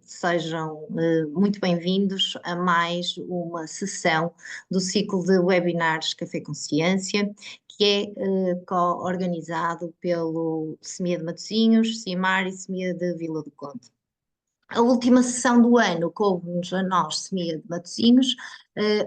Sejam muito bem-vindos a mais uma sessão do ciclo de webinars Café Consciência, que é co-organizado pelo SEMIA de Matosinhos, CIMAR e SEMIA de Vila do Conde. A última sessão do ano coube-nos a nós, SEMIA de Matosinhos,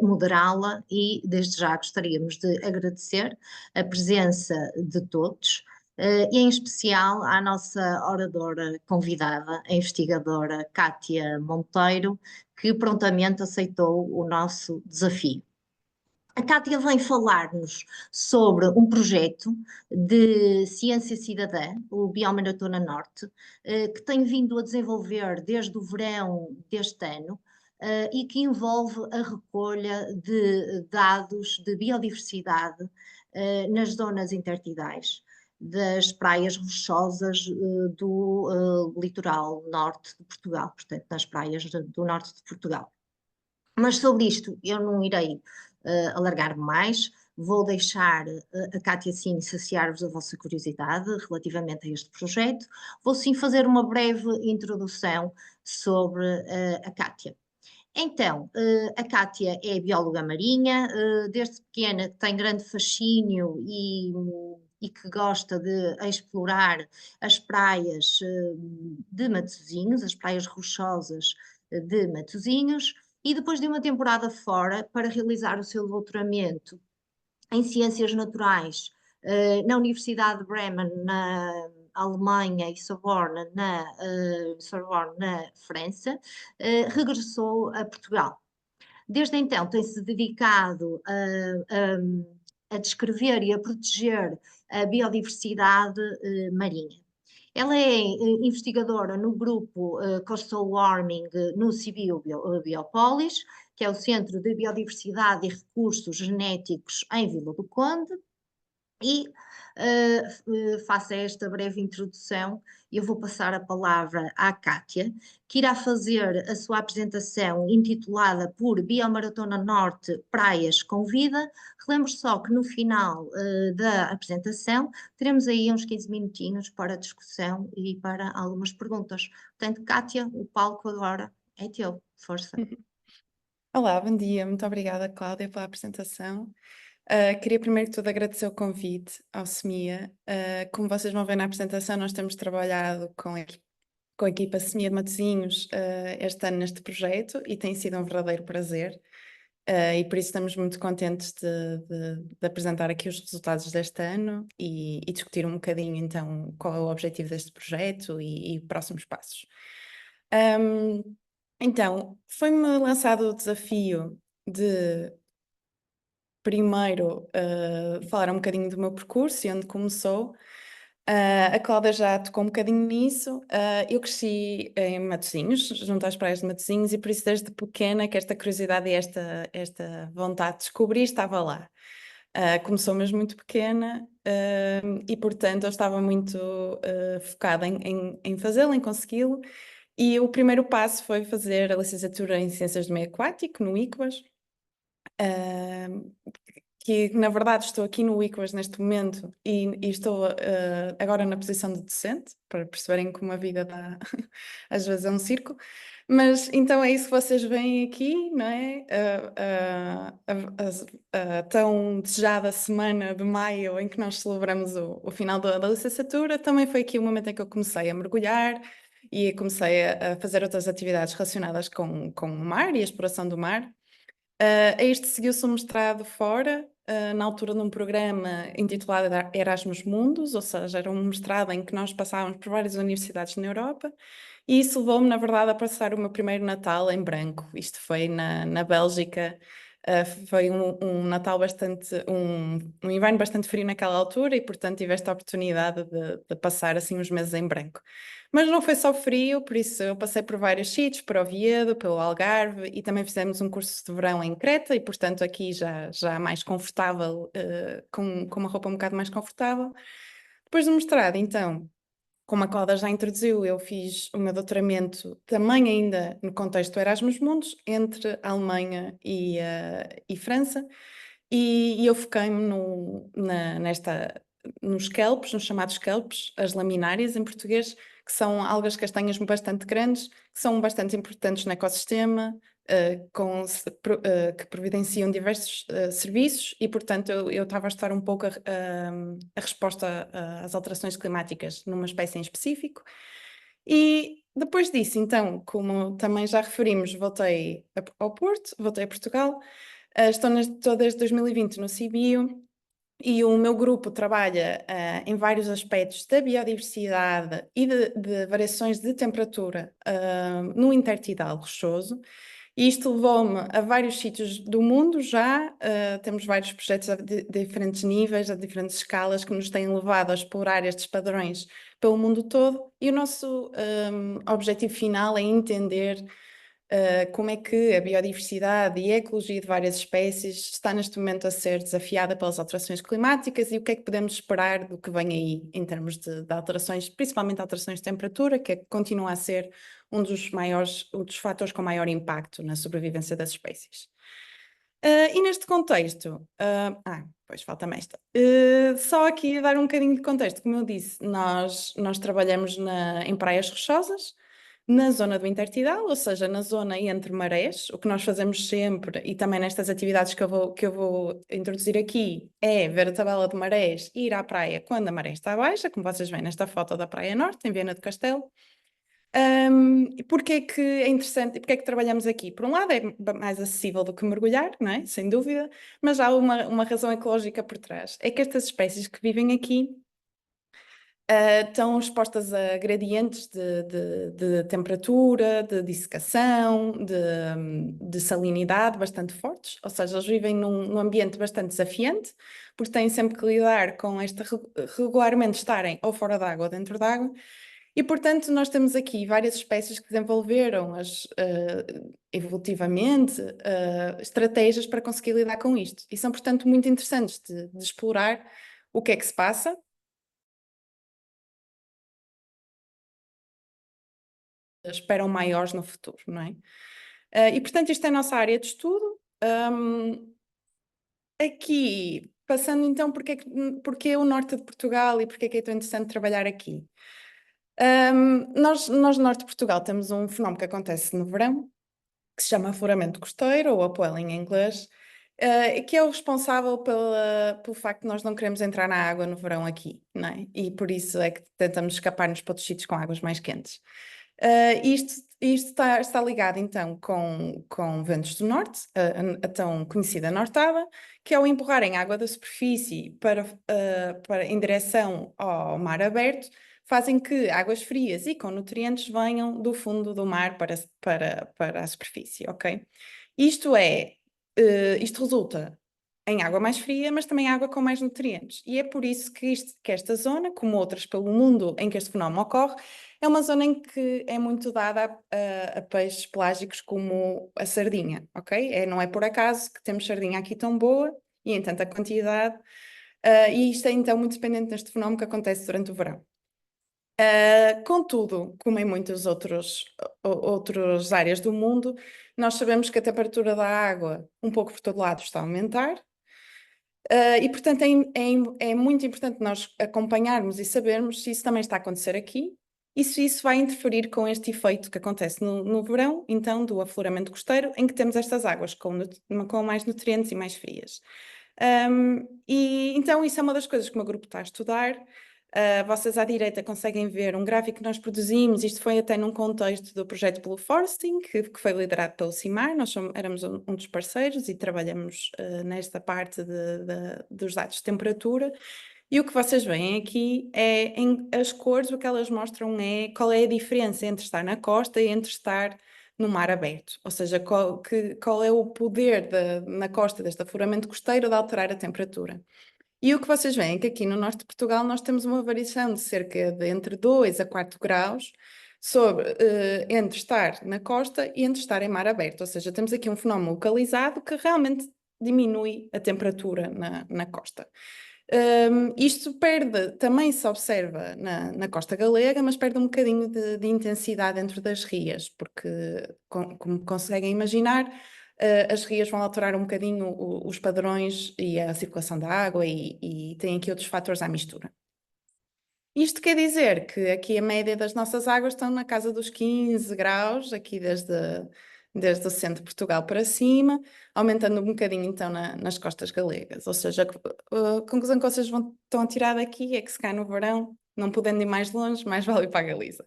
moderá-la e desde já gostaríamos de agradecer a presença de todos, e em especial à nossa oradora convidada, a investigadora Cátia Monteiro, que prontamente aceitou o nosso desafio. A Cátia vem falar-nos sobre um projeto de ciência cidadã, o Biomaratona Norte, que tem vindo a desenvolver desde o verão deste ano, e que envolve a recolha de dados de biodiversidade nas zonas intertidais das praias rochosas do litoral norte de Portugal, portanto, nas praias do norte de Portugal. Mas sobre isto eu não irei alargar mais, vou deixar a Cátia sim saciar-vos a vossa curiosidade relativamente a este projeto. Vou sim fazer uma breve introdução sobre a Cátia. Então, a Cátia é bióloga marinha, desde pequena tem grande fascínio e que gosta de explorar as praias de Matosinhos, as praias rochosas de Matosinhos, e depois de uma temporada fora para realizar o seu doutoramento em Ciências Naturais na Universidade de Bremen, na Alemanha, e Sorbonne, na França, regressou a Portugal. Desde então tem-se dedicado a descrever e a proteger a biodiversidade marinha. Ela é investigadora no grupo Coastal Warming no Cibiu Biopolis, que é o Centro de Biodiversidade e Recursos Genéticos em Vila do Conde, e faça esta breve introdução, eu vou passar a palavra à Cátia, que irá fazer a sua apresentação intitulada por Biomaratona Norte Praias com Vida. Relembro só que no final da apresentação teremos aí uns 15 minutinhos para discussão e para algumas perguntas. Portanto, Cátia, o palco agora é teu. Força. Olá, bom dia. Muito obrigada, Cláudia, pela apresentação. Queria primeiro que tudo agradecer o convite ao SEMIA. Como vocês vão ver na apresentação, nós temos trabalhado com a equipa SEMIA de Matosinhos este ano neste projeto e tem sido um verdadeiro prazer. E por isso estamos muito contentes de apresentar aqui os resultados deste ano e discutir um bocadinho então qual é o objetivo deste projeto e próximos passos. Então, foi-me lançado o desafio de primeiro falar um bocadinho do meu percurso e onde começou. A Cláudia já tocou um bocadinho nisso. Eu cresci em Matosinhos, junto às praias de Matosinhos, e por isso desde pequena que esta curiosidade e esta vontade de descobrir estava lá. Começou mesmo muito pequena e portanto eu estava muito focada em fazê-lo, em consegui-lo. E o primeiro passo foi fazer a licenciatura em Ciências do Meio Aquático, no ICVAS, que na verdade estou aqui no ICVAS neste momento e estou agora na posição de docente, para perceberem como a vida dá, às vezes é um circo. Mas então é isso que vocês veem aqui, não é? A tão desejada semana de maio em que nós celebramos o final da licenciatura, também foi aqui o momento em que eu comecei a mergulhar e comecei a fazer outras atividades relacionadas com o mar e a exploração do mar. A isto seguiu-se um mestrado fora, na altura num programa intitulado Erasmus Mundus, ou seja, era um mestrado em que nós passávamos por várias universidades na Europa, e isso levou-me, na verdade, a passar o meu primeiro Natal em branco. Isto foi na Bélgica. Foi um Natal um inverno bastante frio naquela altura e, portanto, tive esta oportunidade de passar assim uns meses em branco. Mas não foi só frio, por isso eu passei por vários sítios, por Oviedo, pelo Algarve e também fizemos um curso de verão em Creta e, portanto, aqui já mais confortável, com uma roupa um bocado mais confortável. Depois do mestrado, então, como a Cláudia já introduziu, eu fiz o meu doutoramento também ainda no contexto do Erasmus Mundus, entre a Alemanha e França, e eu foquei-me nos kelps, nos chamados kelps, as laminárias em português, que são algas castanhas bastante grandes, que são bastante importantes no ecossistema, que providenciam diversos serviços e, portanto, eu estava a estudar um pouco a resposta às alterações climáticas numa espécie em específico. E depois disso, então, como também já referimos, voltei ao Porto, voltei a Portugal, estou desde 2020 no CBio e o meu grupo trabalha em vários aspectos da biodiversidade e de variações de temperatura no intertidal rochoso. E isto levou-me a vários sítios do mundo já, temos vários projetos de diferentes níveis, a diferentes escalas, que nos têm levado a explorar estes padrões pelo mundo todo. E o nosso objetivo final é entender como é que a biodiversidade e a ecologia de várias espécies está neste momento a ser desafiada pelas alterações climáticas e o que é que podemos esperar do que vem aí em termos de alterações, principalmente alterações de temperatura, que continua a ser um dos fatores com maior impacto na sobrevivência das espécies. E neste contexto, pois falta-me esta. Só aqui a dar um bocadinho de contexto, como eu disse, nós trabalhamos em praias rochosas, na zona do intertidal, ou seja, na zona entre marés. O que nós fazemos sempre, e também nestas atividades que eu vou introduzir aqui, é ver a tabela de marés e ir à praia quando a maré está baixa, como vocês veem nesta foto da Praia Norte, em Viana do Castelo. E porquê que é interessante, e porquê que trabalhamos aqui? Por um lado é mais acessível do que mergulhar, não é? Sem dúvida, mas há uma razão ecológica por trás. É que estas espécies que vivem aqui estão expostas a gradientes de temperatura, de dissecação, de salinidade bastante fortes, ou seja, eles vivem num ambiente bastante desafiante, porque têm sempre que lidar com regularmente estarem ou fora d'água ou dentro d'água, e portanto nós temos aqui várias espécies que desenvolveram evolutivamente estratégias para conseguir lidar com isto, e são portanto muito interessantes de explorar o que é que se passa. Esperam maiores no futuro, não é? E portanto isto é a nossa área de estudo. Aqui, passando então, porque o norte de Portugal e porque é que é tão interessante trabalhar aqui? Nós no norte de Portugal temos um fenómeno que acontece no verão, que se chama afloramento costeiro, ou upwelling em inglês, que é o responsável pelo facto de nós não queremos entrar na água no verão aqui, não é? E por isso é que tentamos escapar-nos para outros sítios com águas mais quentes. Isto está ligado então com ventos do norte, a tão conhecida nortada, que ao empurrarem água da superfície em direção ao mar aberto, fazem que águas frias e com nutrientes venham do fundo do mar para a superfície, ok? Isto resulta em água mais fria, mas também água com mais nutrientes. E é por isso que esta zona, como outras pelo mundo em que este fenómeno ocorre, é uma zona em que é muito dada a peixes pelágicos como a sardinha, ok? Não é por acaso que temos sardinha aqui tão boa e em tanta quantidade, e isto é então muito dependente deste fenómeno que acontece durante o verão. Contudo, como em muitas outras áreas do mundo, nós sabemos que a temperatura da água, um pouco por todo lado, está a aumentar. E, portanto, é muito importante nós acompanharmos e sabermos se isso também está a acontecer aqui e se isso vai interferir com este efeito que acontece no verão, então, do afloramento costeiro, em que temos estas águas com mais nutrientes e mais frias. E então isso é uma das coisas que o meu grupo está a estudar. Vocês à direita conseguem ver um gráfico que nós produzimos, isto foi até num contexto do projeto Blue Foresting, que foi liderado pelo CIMAR, nós éramos um dos parceiros e trabalhamos nesta parte dos dados de temperatura. E o que vocês veem aqui é as cores, o que elas mostram é qual é a diferença entre estar na costa e entre estar no mar aberto, ou seja, qual é o poder na costa deste afloramento costeiro de alterar a temperatura. E o que vocês veem é que aqui no norte de Portugal nós temos uma variação de cerca de entre 2 a 4 graus entre estar na costa e entre estar em mar aberto, ou seja, temos aqui um fenómeno localizado que realmente diminui a temperatura na costa. Isto também se observa na costa galega, mas perde um bocadinho de intensidade dentro das rias, porque, como conseguem imaginar, as rias vão alterar um bocadinho os padrões e a circulação da água e têm aqui outros fatores à mistura. Isto quer dizer que aqui a média das nossas águas estão na casa dos 15 graus, aqui desde o centro de Portugal para cima, aumentando um bocadinho então nas costas galegas. Ou seja, a conclusão que vocês estão a tirar daqui é que se cá no verão, não podendo ir mais longe, mais vale ir para a Galiza.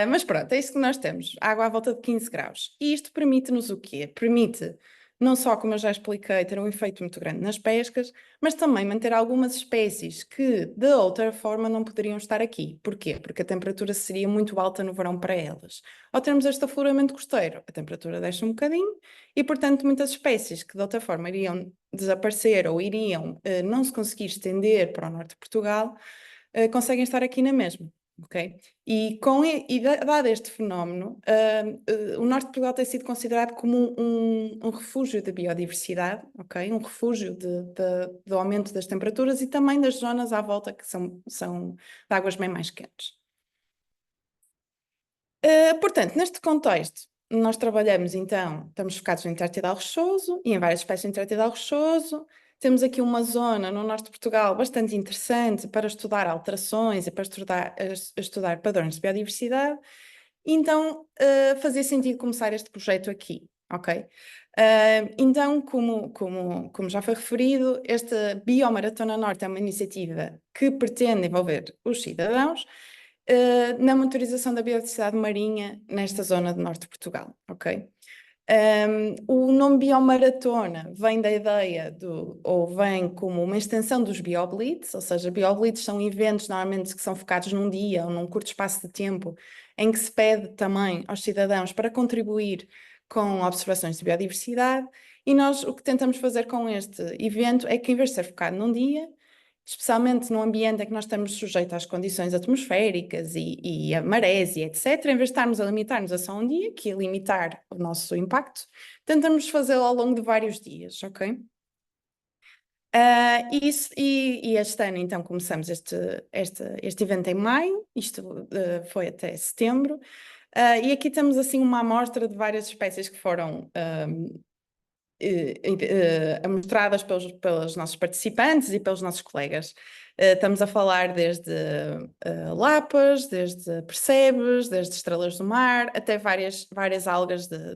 Mas pronto, é isso que nós temos, água à volta de 15 graus. E isto permite-nos o quê? Permite, não só, como eu já expliquei, ter um efeito muito grande nas pescas, mas também manter algumas espécies que, de outra forma, não poderiam estar aqui. Porquê? Porque a temperatura seria muito alta no verão para elas. Ao termos este afloramento costeiro, a temperatura desce um bocadinho e, portanto, muitas espécies que, de outra forma, iriam desaparecer ou iriam não se conseguir estender para o norte de Portugal, conseguem estar aqui na mesma. Ok? Dado este fenómeno, o norte de Portugal tem sido considerado como um refúgio de biodiversidade, ok? Um refúgio do aumento das temperaturas e também das zonas à volta que são de águas bem mais quentes. Portanto, neste contexto, nós trabalhamos então, estamos focados no intertidal rochoso e em várias espécies de intertidal rochoso. Temos aqui uma zona no norte de Portugal bastante interessante para estudar alterações e para estudar padrões de biodiversidade. Então, fazia sentido começar este projeto aqui, ok? Então, como já foi referido, esta Biomaratona Norte é uma iniciativa que pretende envolver os cidadãos na monitorização da biodiversidade marinha nesta zona do norte de Portugal, ok? O nome biomaratona vem da ideia ou vem como uma extensão dos bioblitz, ou seja, bioblitz são eventos normalmente que são focados num dia ou num curto espaço de tempo, em que se pede também aos cidadãos para contribuir com observações de biodiversidade, e nós o que tentamos fazer com este evento é que, em vez de ser focado num dia, especialmente num ambiente em que nós estamos sujeitos às condições atmosféricas e a marés e etc., em vez de estarmos a limitar-nos a só um dia, que é limitar o nosso impacto, tentamos fazê-lo ao longo de vários dias, ok? E este ano, então, começamos este evento em maio, isto foi até setembro, e aqui temos, assim, uma amostra de várias espécies que foram mostradas pelos nossos participantes e pelos nossos colegas. Estamos a falar desde lapas, desde percebes, desde estrelas do mar, até várias algas de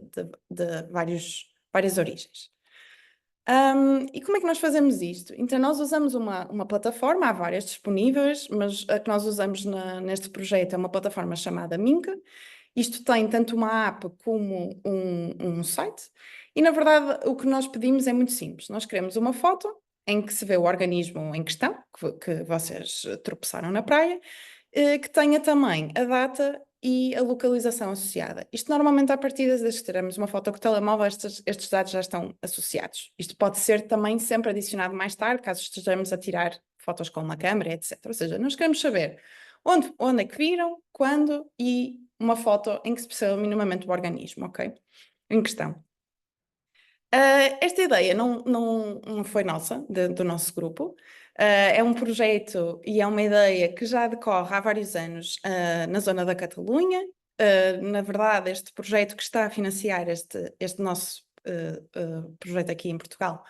várias origens. E como é que nós fazemos isto? Então, nós usamos uma plataforma, há várias disponíveis, mas a que nós usamos neste projeto é uma plataforma chamada Minka. Isto tem tanto uma app como um site. E, na verdade, o que nós pedimos é muito simples. Nós queremos uma foto em que se vê o organismo em questão, que vocês tropeçaram na praia, que tenha também a data e a localização associada. Isto normalmente, à partida, desde que tiramos uma foto com o telemóvel, estes dados já estão associados. Isto pode ser também sempre adicionado mais tarde, caso estejamos a tirar fotos com uma câmera, etc. Ou seja, nós queremos saber onde é que viram, quando e uma foto em que se perceba minimamente o organismo, ok? Em questão. Esta ideia não foi nossa, do nosso grupo. É um projeto e é uma ideia que já decorre há vários anos na zona da Catalunha. Na verdade, este projeto que está a financiar este nosso projeto aqui em Portugal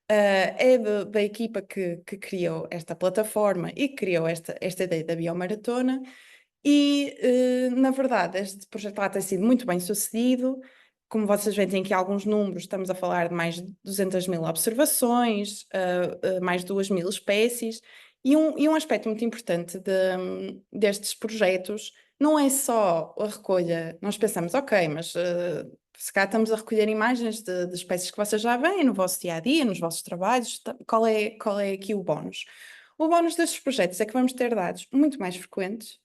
é da equipa que criou esta plataforma e que criou esta ideia da biomaratona. E, na verdade, este projeto lá tem sido muito bem sucedido. Como vocês veem, tem aqui alguns números, estamos a falar de mais de 200 mil observações, mais de 2.000 espécies, e um aspecto muito importante destes projetos não é só a recolha. Nós pensamos, ok, mas se cá estamos a recolher imagens de espécies que vocês já veem no vosso dia-a-dia, nos vossos trabalhos, qual é aqui o bónus? O bónus destes projetos é que vamos ter dados muito mais frequentes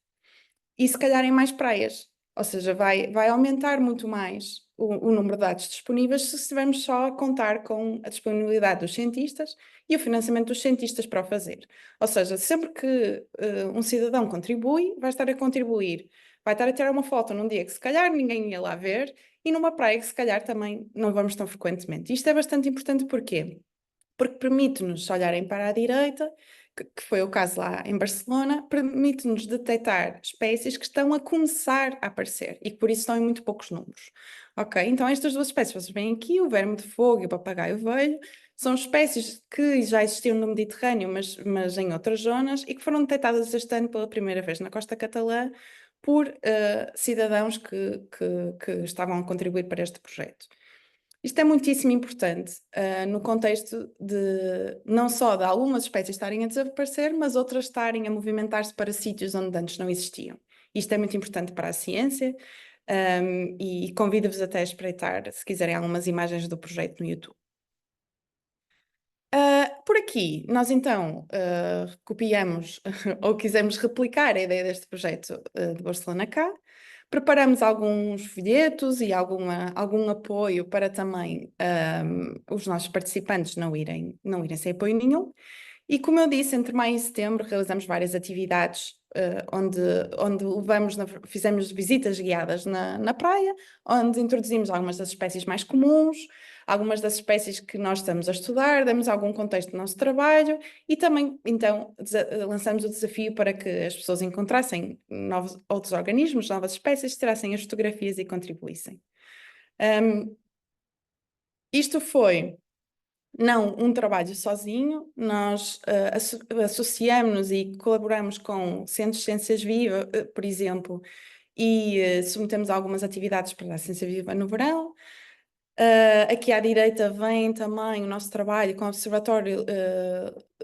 e se calhar em mais praias. Ou seja, vai aumentar muito mais o número de dados disponíveis se estivermos só a contar com a disponibilidade dos cientistas e o financiamento dos cientistas para o fazer. Ou seja, sempre que um cidadão contribui, vai estar a contribuir, vai estar a tirar uma foto num dia que se calhar ninguém ia lá ver e numa praia que se calhar também não vamos tão frequentemente. Isto é bastante importante porquê? Porque permite-nos olharem para a direita, que foi o caso lá em Barcelona, permite-nos detectar espécies que estão a começar a aparecer e que por isso estão em muito poucos números. Ok, então estas duas espécies, vocês veem aqui, o verme de fogo e o papagaio velho, São espécies que já existiam no Mediterrâneo, mas em outras zonas, e que foram detectadas este ano pela primeira vez na costa catalã por cidadãos que estavam a contribuir para este projeto. Isto é muitíssimo importante no contexto de não só de algumas espécies estarem a desaparecer, mas outras estarem a movimentar-se para sítios onde antes não existiam. Isto é muito importante para a ciência e convido-vos até a espreitar, se quiserem, algumas imagens do projeto no YouTube. Por aqui, nós então copiamos ou quisemos replicar a ideia deste projeto de Barcelona cá. Preparamos alguns folhetos e algum apoio para também os nossos participantes não irem sem apoio nenhum. E como eu disse, entre maio e setembro realizamos várias atividades onde fizemos visitas guiadas na praia, onde introduzimos algumas das espécies mais comuns, algumas das espécies que nós estamos a estudar, demos algum contexto do nosso trabalho e também, então, lançamos o desafio para que as pessoas encontrassem outros organismos, novas espécies, tirassem as fotografias e contribuíssem. Isto foi não um trabalho sozinho, nós associamos-nos e colaboramos com centros de ciências vivas, por exemplo, e submetemos algumas atividades para a ciência viva no verão. Aqui à direita vem também o nosso trabalho com o Observatório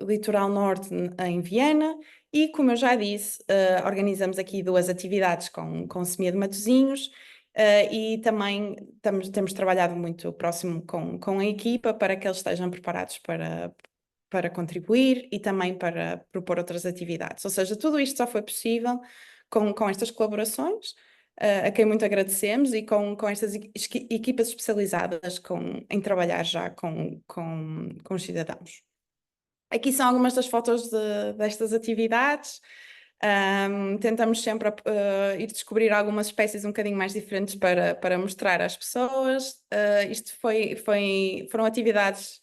Litoral Norte em Viena e, como eu já disse, organizamos aqui 2 atividades com o Semia de Matosinhos e também temos trabalhado muito próximo com a equipa para que eles estejam preparados para contribuir e também para propor outras atividades. Ou seja, tudo isto só foi possível com estas colaborações, a quem muito agradecemos e com estas equipas especializadas em trabalhar já com os cidadãos. Aqui são algumas das fotos destas atividades. Tentamos sempre ir descobrir algumas espécies um bocadinho mais diferentes para mostrar às pessoas. Isto foram atividades,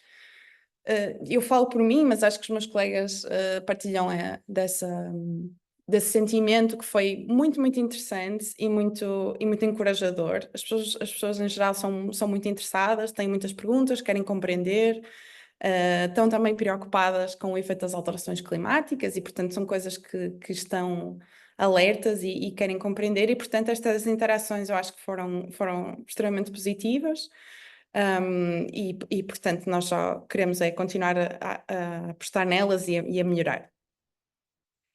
eu falo por mim, mas acho que os meus colegas partilham desse sentimento que foi muito, muito interessante e muito encorajador. As pessoas em geral são muito interessadas, têm muitas perguntas, querem compreender. Estão também preocupadas com o efeito das alterações climáticas e, portanto, são coisas que estão alertas e querem compreender e, portanto, estas interações eu acho que foram extremamente positivas portanto, nós só queremos continuar a apostar nelas e a melhorar.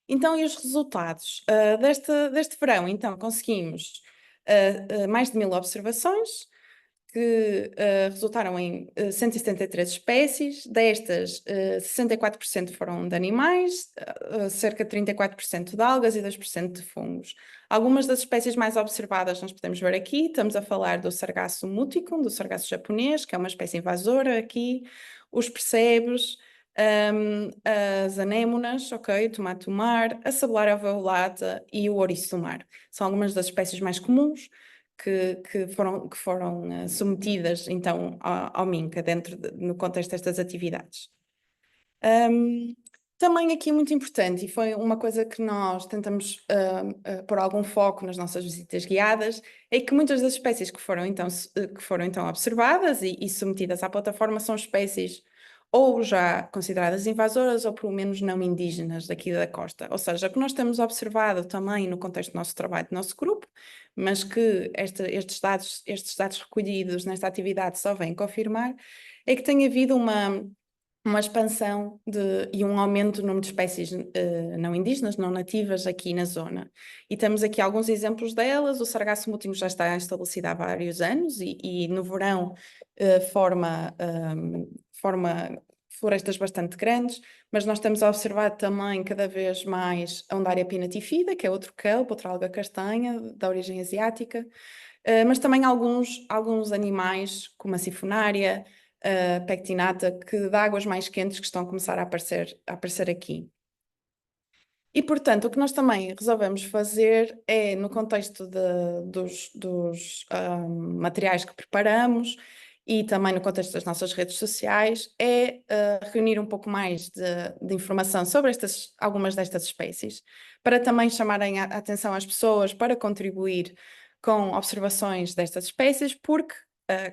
Então, e os resultados? Deste verão, então, conseguimos mais de 1000 observações, que resultaram em 173 espécies. Destas, 64% foram de animais, cerca de 34% de algas e 2% de fungos. Algumas das espécies mais observadas nós podemos ver aqui. Estamos a falar do Sargasso muticum, do sargasso japonês, que é uma espécie invasora aqui, os percebes, as anémonas, ok, o tomate do mar, a cebulária alveolata e o ouriço do mar. São algumas das espécies mais comuns que foram submetidas então ao MINCA no contexto destas atividades. Também aqui muito importante, e foi uma coisa que nós tentamos pôr algum foco nas nossas visitas guiadas, é que muitas das espécies que foram então observadas e submetidas à plataforma são espécies ou já consideradas invasoras ou pelo menos não indígenas daqui da costa. Ou seja, o que nós temos observado também no contexto do nosso trabalho, do nosso grupo, mas que estes dados recolhidos nesta atividade só vêm confirmar, é que tem havido uma expansão e um aumento do número de espécies não indígenas, não nativas aqui na zona. E temos aqui alguns exemplos delas. O sargasso muticum já está estabelecido há vários anos e no verão forma florestas bastante grandes, mas nós temos observado também cada vez mais a Undaria pinnatifida, que é outro kelp, outra alga castanha da origem asiática, mas também alguns animais, como a sifonária, pectinata, de águas mais quentes que estão a começar a aparecer aqui. E, portanto, o que nós também resolvemos fazer é, no contexto dos materiais que preparamos e também no contexto das nossas redes sociais, é reunir um pouco mais de informação sobre algumas destas espécies, para também chamarem a atenção às pessoas para contribuir com observações destas espécies, porque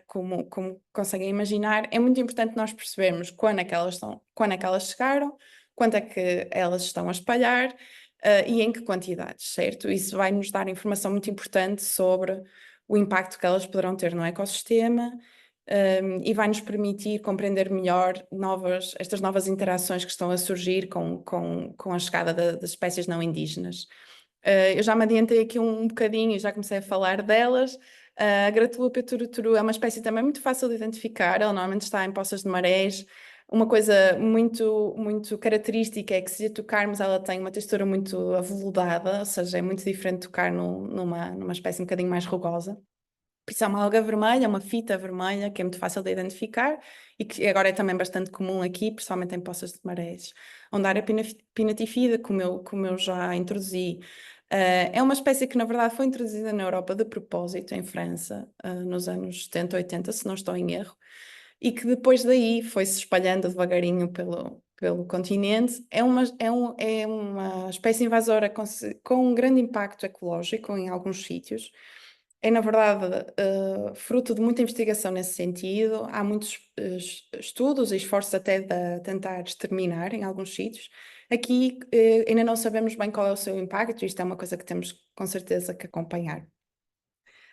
como conseguem imaginar, é muito importante nós percebermos quando é que elas chegaram, quanto é que elas estão a espalhar, e em que quantidades, certo? Isso vai nos dar informação muito importante sobre o impacto que elas poderão ter no ecossistema, e vai nos permitir compreender melhor estas novas interações que estão a surgir com a chegada das espécies não indígenas. Eu já me adiantei aqui um bocadinho e já comecei a falar delas. A Gratupa turuturu é uma espécie também muito fácil de identificar, ela normalmente está em poças de marés. Uma coisa muito, muito característica é que, se a tocarmos, ela tem uma textura muito aveludada, ou seja, é muito diferente de tocar numa espécie um bocadinho mais rugosa. Isso é uma alga vermelha, uma fita vermelha, que é muito fácil de identificar e que agora é também bastante comum aqui, principalmente em poças de marés. A Undaria pinnatifida, como eu já introduzi, é uma espécie que, na verdade, foi introduzida na Europa de propósito, em França, nos anos 70, 80, se não estou em erro, e que depois daí foi-se espalhando devagarinho pelo continente. É uma espécie invasora com um grande impacto ecológico em alguns sítios. É, na verdade, fruto de muita investigação nesse sentido. Há muitos estudos e esforços até de tentar exterminar em alguns sítios. Aqui ainda não sabemos bem qual é o seu impacto, isto é uma coisa que temos com certeza que acompanhar.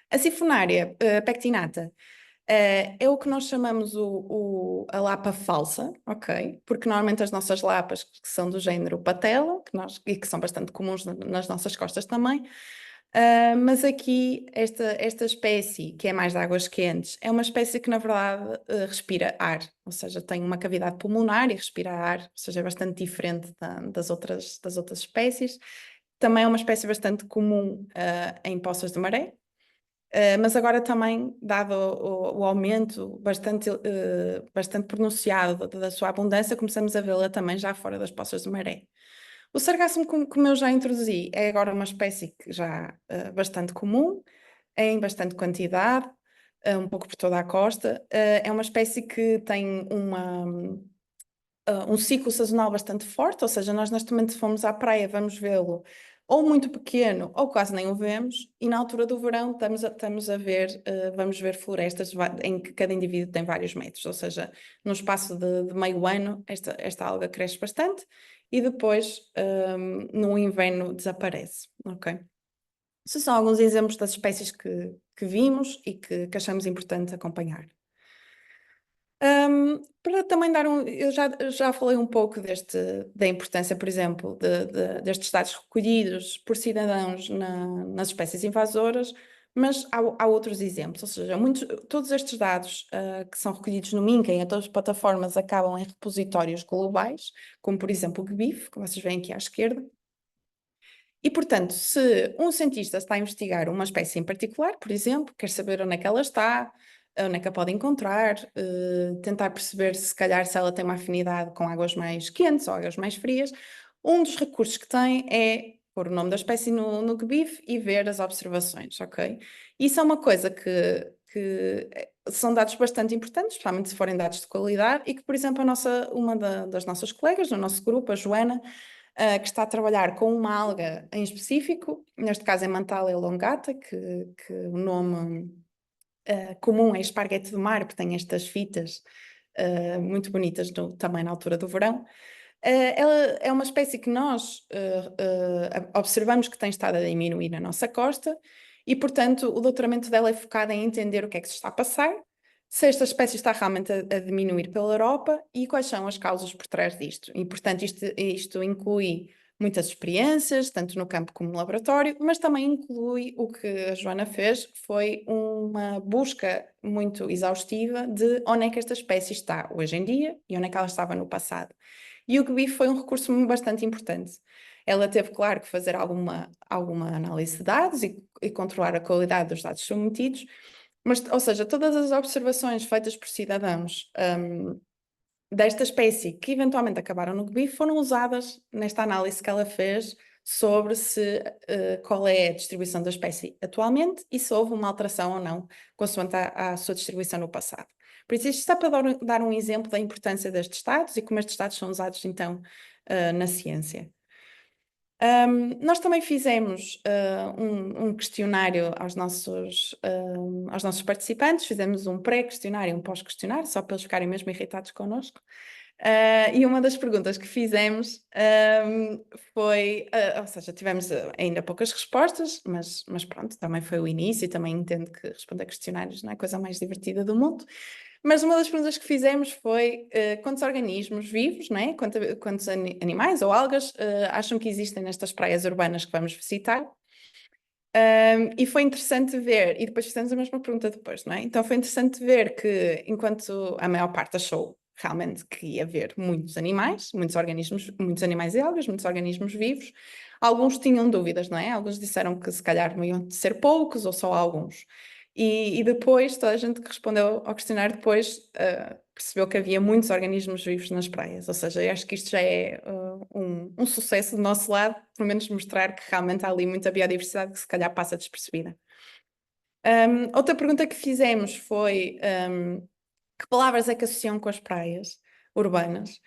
A Sifonária pectinata é o que nós chamamos a lapa falsa, ok? Porque normalmente as nossas lapas, que são do género patela, e que são bastante comuns nas nossas costas também, mas aqui esta espécie, que é mais de águas quentes, é uma espécie que, na verdade, respira ar, ou seja, tem uma cavidade pulmonar e respira ar, ou seja, é bastante diferente das outras espécies. Também é uma espécie bastante comum em poças de maré. Mas agora também, dado o aumento bastante pronunciado da sua abundância, começamos a vê-la também já fora das poças de maré. O sargassum, como eu já introduzi, é agora uma espécie que já bastante comum, em bastante quantidade, um pouco por toda a costa. É uma espécie que tem um ciclo sazonal bastante forte, ou seja, nós neste momento, se formos à praia, vamos vê-lo ou muito pequeno ou quase nem o vemos, e na altura do verão vamos ver florestas em que cada indivíduo tem vários metros, ou seja, no espaço de meio ano esta alga cresce bastante e depois no inverno desaparece, ok? Esses são alguns exemplos das espécies que vimos e que achamos importante acompanhar. Para também eu já falei um pouco da importância, por exemplo, destes dados recolhidos por cidadãos nas espécies invasoras, mas há outros exemplos, ou seja, todos estes dados que são recolhidos no MINCA e em todas as plataformas acabam em repositórios globais, como por exemplo o GBIF, que vocês veem aqui à esquerda. E, portanto, se um cientista está a investigar uma espécie em particular, por exemplo, quer saber onde é que ela está, onde é que a pode encontrar, tentar perceber se calhar se ela tem uma afinidade com águas mais quentes ou águas mais frias, um dos recursos que tem é pôr o nome da espécie no GBIF e ver as observações, ok? Isso é uma coisa que são dados bastante importantes, especialmente se forem dados de qualidade, e que, por exemplo, uma das nossas colegas, do nosso grupo, a Joana, que está a trabalhar com uma alga em específico, neste caso é Mantalia elongata, que o nome comum é esparguete do mar, porque tem estas fitas muito bonitas também na altura do verão. Ela é uma espécie que nós observamos que tem estado a diminuir na nossa costa e, portanto, o doutoramento dela é focado em entender o que é que se está a passar, se esta espécie está realmente a diminuir pela Europa e quais são as causas por trás disto. E, portanto, isto inclui muitas experiências, tanto no campo como no laboratório, mas também inclui o que a Joana fez, que foi uma busca muito exaustiva de onde é que esta espécie está hoje em dia e onde é que ela estava no passado. E o GBIF foi um recurso bastante importante. Ela teve, claro, que fazer alguma análise de dados e controlar a qualidade dos dados submetidos, mas, ou seja, todas as observações feitas por cidadãos desta espécie que eventualmente acabaram no GBIF foram usadas nesta análise que ela fez sobre qual é a distribuição da espécie atualmente e se houve uma alteração ou não consoante a sua distribuição no passado. Por isso, isto está para dar um exemplo da importância destes dados e como estes dados são usados, então, na ciência. Nós também fizemos um questionário aos nossos participantes, fizemos um pré-questionário e um pós-questionário, só para eles ficarem mesmo irritados connosco. E uma das perguntas que fizemos foi, ou seja, tivemos ainda poucas respostas, mas pronto, também foi o início e também entendo que responder questionários não é a coisa mais divertida do mundo. Mas uma das perguntas que fizemos foi quantos organismos vivos, não é? Quantos animais ou algas acham que existem nestas praias urbanas que vamos visitar? E foi interessante ver, e depois fizemos a mesma pergunta depois, não é? Então foi interessante ver que, enquanto a maior parte achou realmente que ia haver muitos animais, muitos organismos, muitos animais e algas, muitos organismos vivos, alguns tinham dúvidas, não é? Alguns disseram que se calhar iam ser poucos ou só alguns. E depois, toda a gente que respondeu ao questionário depois percebeu que havia muitos organismos vivos nas praias. Ou seja, eu acho que isto já é um sucesso do nosso lado, pelo menos mostrar que realmente há ali muita biodiversidade que se calhar passa despercebida. Outra pergunta que fizemos foi que palavras é que associam com as praias urbanas?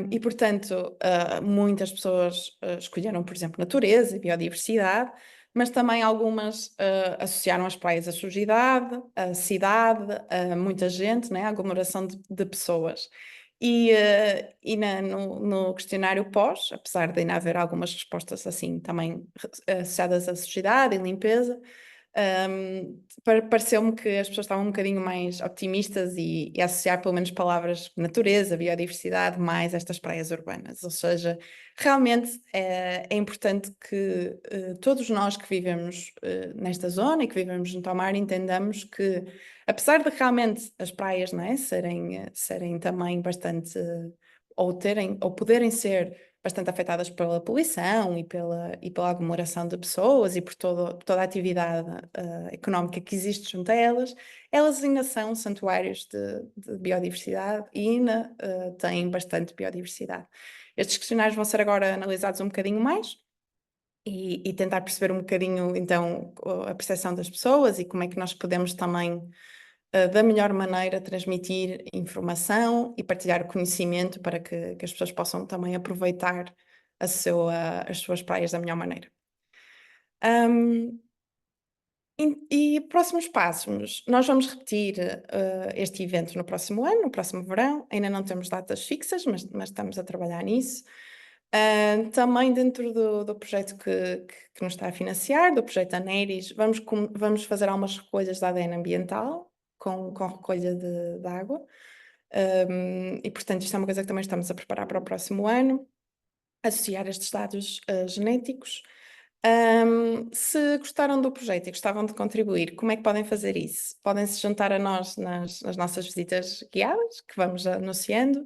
E, portanto, muitas pessoas escolheram, por exemplo, natureza e biodiversidade, mas também algumas associaram as praias à sujidade, à cidade, a muita gente, né? A aglomeração de pessoas. No questionário pós, apesar de ainda haver algumas respostas assim também associadas à sujidade e limpeza, pareceu-me que as pessoas estavam um bocadinho mais optimistas e a associar pelo menos palavras natureza, biodiversidade, mais estas praias urbanas. Ou seja, realmente é importante que todos nós que vivemos nesta zona e que vivemos junto ao mar entendamos que, apesar de realmente as praias, não é, serem também bastante, ou poderem ser bastante afetadas pela poluição e pela aglomeração de pessoas e por toda a atividade económica que existe junto a elas, elas ainda são santuários de biodiversidade e ainda têm bastante biodiversidade. Estes questionários vão ser agora analisados um bocadinho mais e tentar perceber um bocadinho, então, a percepção das pessoas e como é que nós podemos também da melhor maneira transmitir informação e partilhar o conhecimento para que as pessoas possam também aproveitar as suas praias da melhor maneira. E próximos passos, nós vamos repetir este evento no próximo ano, no próximo verão, ainda não temos datas fixas, mas estamos a trabalhar nisso. Também dentro do projeto que nos está a financiar, do projeto Aneris, vamos fazer algumas recolhas de ADN ambiental, com recolha de água. E, portanto, isto é uma coisa que também estamos a preparar para o próximo ano, associar estes dados genéticos. Se gostaram do projeto e gostavam de contribuir, como é que podem fazer isso? Podem se juntar a nós nas nossas visitas guiadas, que vamos anunciando.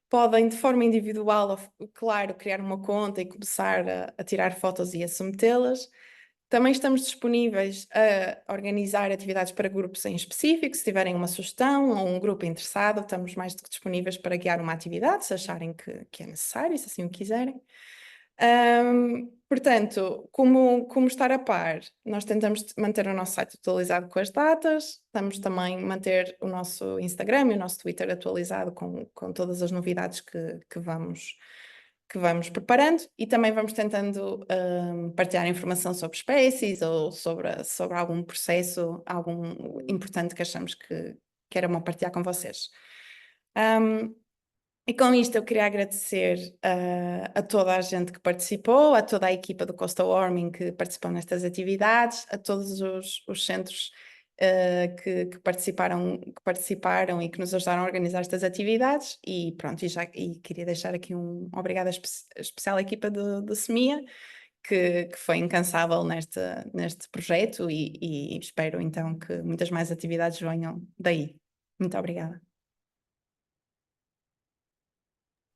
Podem, de forma individual, claro, criar uma conta e começar a tirar fotos e a submetê-las. Também estamos disponíveis a organizar atividades para grupos em específico. Se tiverem uma sugestão ou um grupo interessado, estamos mais do que disponíveis para guiar uma atividade, se acharem que é necessário, se assim o quiserem. Portanto, como estar a par, nós tentamos manter o nosso site atualizado com as datas, estamos também a manter o nosso Instagram e o nosso Twitter atualizado com todas as novidades que vamos preparando e também vamos tentando partilhar informação sobre espécies ou sobre algum processo, algum importante que achamos que era bom partilhar com vocês. E com isto eu queria agradecer a toda a gente que participou, a toda a equipa do Coastal Warming que participou nestas atividades, a todos os centros que participaram e que nos ajudaram a organizar estas atividades e pronto, e queria deixar aqui um obrigado especial à equipa do SEMIA, que foi incansável neste projeto e espero então que muitas mais atividades venham daí. Muito obrigada.